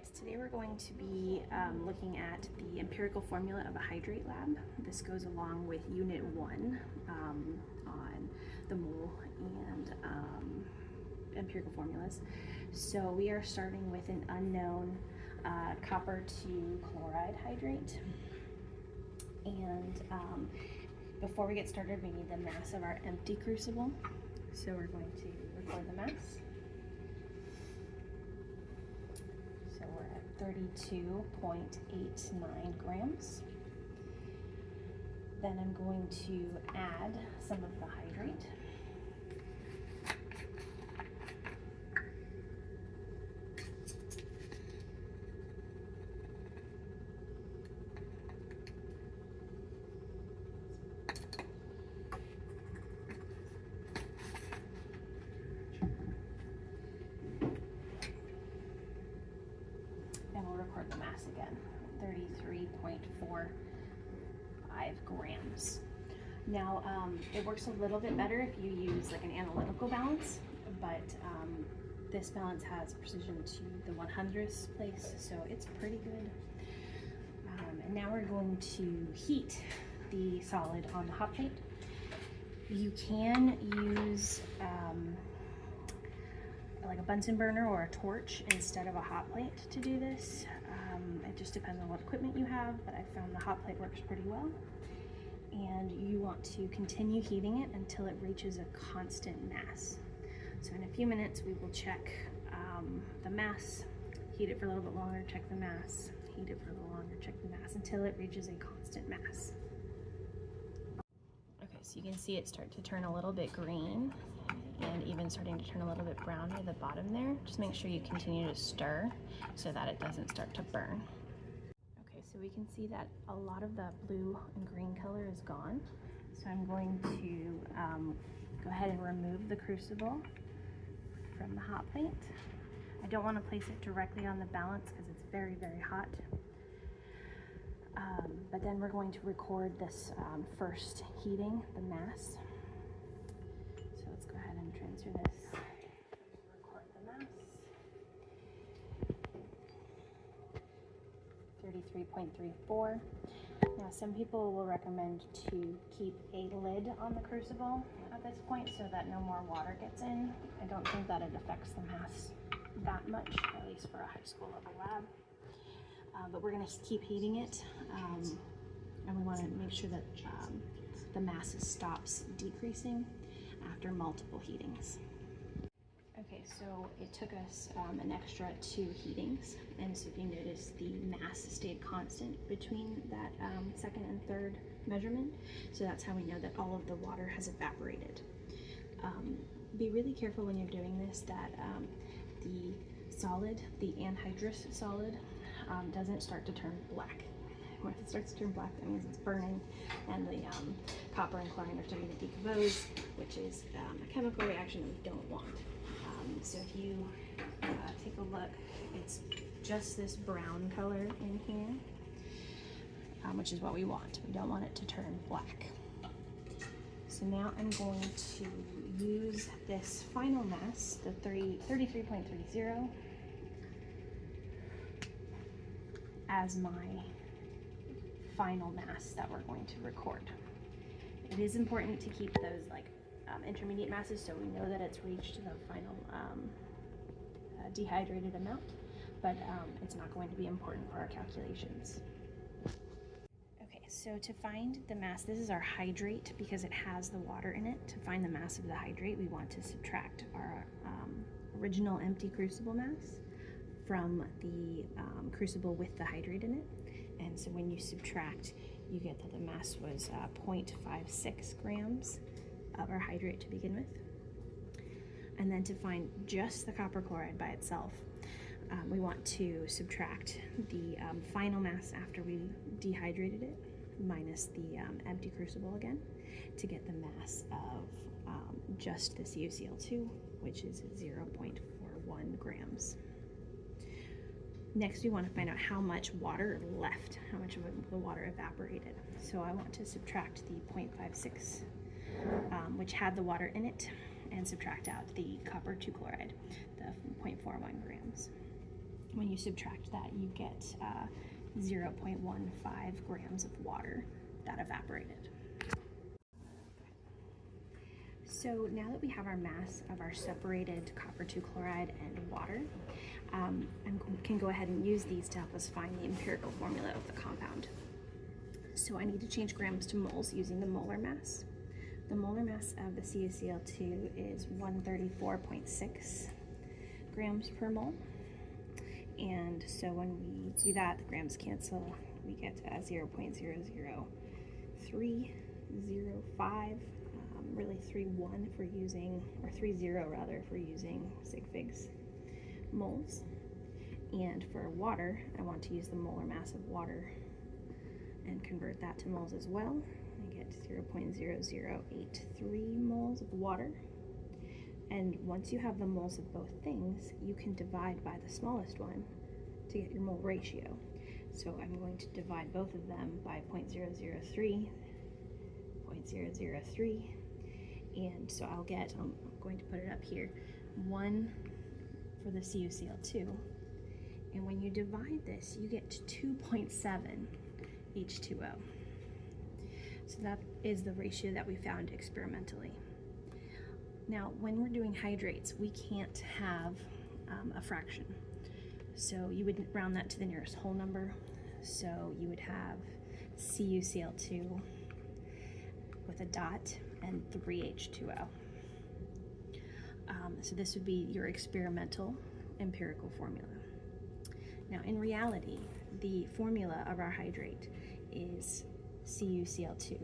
Yes, today we're going to be looking at the empirical formula of a hydrate lab. This goes along with Unit 1 on the mole and empirical formulas. So we are starting with an unknown copper to chloride hydrate. And before we get started, we need the mass of our empty crucible. So we're going to record the mass. So we're at 32.89 grams. Then I'm going to add some of the hydrate. And we'll record the mass again, 33.45 grams. Now, it works a little bit better if you use like an analytical balance, but this balance has precision to the 100th place, so it's pretty good. And now we're going to heat the solid on the hot plate. You can use like a Bunsen burner or a torch instead of a hot plate to do this. It just depends on what equipment you have, but I found the hot plate works pretty well. And you want to continue heating it until it reaches a constant mass. So in a few minutes we will check the mass, heat it for a little bit longer, check the mass, heat it for a little longer, check the mass until it reaches a constant mass. Okay, so you can see it start to turn a little bit green and even starting to turn a little bit brown near the bottom there. Just make sure you continue to stir so that it doesn't start to burn. Okay, so we can see that a lot of the blue and green color is gone. So I'm going to go ahead and remove the crucible from the hot plate. I don't want to place it directly on the balance because it's very, very hot. But then we're going to record this first heating, the mass. So let's go ahead and transfer this. Record the mass. 33.34. Now some people will recommend to keep a lid on the crucible at this point so that no more water gets in. I don't think that it affects the mass that much, at least for a high school level lab. But we're going to keep heating it, and we want to make sure that the mass stops decreasing after multiple heatings. Okay, so it took us an extra 2 heatings, and so if you notice, the mass stayed constant between that second and third measurement, so that's how we know that all of the water has evaporated. Be really careful when you're doing this that the solid, the anhydrous solid, doesn't start to turn black. When it starts to turn black, that means it's burning, and the copper and chlorine are starting to decompose, which is a chemical reaction that we don't want. So if you take a look, it's just this brown color in here, which is what we want. We don't want it to turn black. So now I'm going to use this final mass, the 33.30, as my final mass that we're going to record. It is important to keep those like intermediate masses so we know that it's reached the final dehydrated amount, but it's not going to be important for our calculations. Okay, so to find the mass, this is our hydrate because it has the water in it. To find the mass of the hydrate, we want to subtract our original empty crucible mass from the crucible with the hydrate in it. And so when you subtract, you get that the mass was 0.56 grams of our hydrate to begin with. And then to find just the copper chloride by itself, we want to subtract the final mass after we dehydrated it minus the empty crucible again to get the mass of just this UCl2, which is 0.41 grams. Next, we want to find out how much water left, how much of the water evaporated. So I want to subtract the 0.56, which had the water in it, and subtract out the copper 2 chloride, the 0.41 grams. when you subtract that, you get 0.15 grams of water that evaporated. So now that we have our mass of our separated copper 2 chloride and water, I can go ahead and use these to help us find the empirical formula of the compound. So I need to change grams to moles using the molar mass. The molar mass of the CuCl2 is 134.6 grams per mole. And so when we do that, the grams cancel. We get 0.00305, really 3.1 for using, or 3.0 rather, for using sig figs moles. And for water, I want to use the molar mass of water and convert that to moles as well. I get 0.0083 moles of water. And once you have the moles of both things, you can divide by the smallest one to get your mole ratio. So I'm going to divide both of them by 0.003, 0.003, and so I'll get, I'm going to put it up here, 1 for the CuCl2. And when you divide this, you get 2.7 H2O. So that is the ratio that we found experimentally. Now, when we're doing hydrates, we can't have a fraction. So you would round that to the nearest whole number. So you would have CuCl2 with a dot and 3H2O. So this would be your experimental empirical formula. Now, in reality, the formula of our hydrate is CuCl2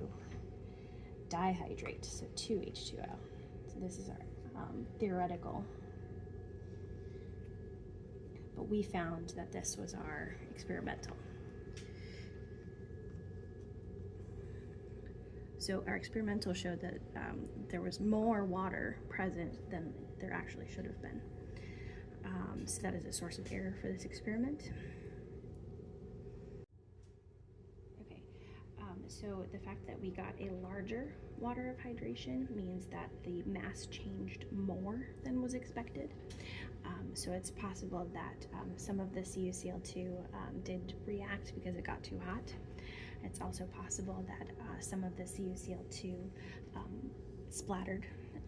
dihydrate, so 2H2O. So this is our theoretical, but we found that this was our experimental. So our experimental showed that there was more water present than there actually should have been. So that is a source of error for this experiment. Okay, so the fact that we got a larger water of hydration means that the mass changed more than was expected. So it's possible that some of the CuCl2 did react because it got too hot. It's also possible that some of the CuCl2 splattered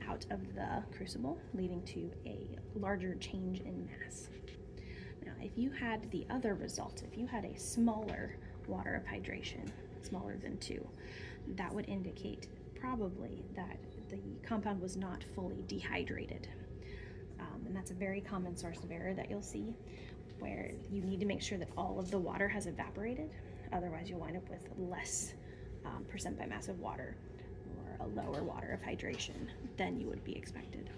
out of the crucible, leading to a larger change in mass. Now, if you had the other result, if you had a smaller water of hydration, smaller than 2, that would indicate probably that the compound was not fully dehydrated. And that's a very common source of error that you'll see, where you need to make sure that all of the water has evaporated. Otherwise, you'll wind up with less percent by mass of water, or a lower water of hydration than you would be expected.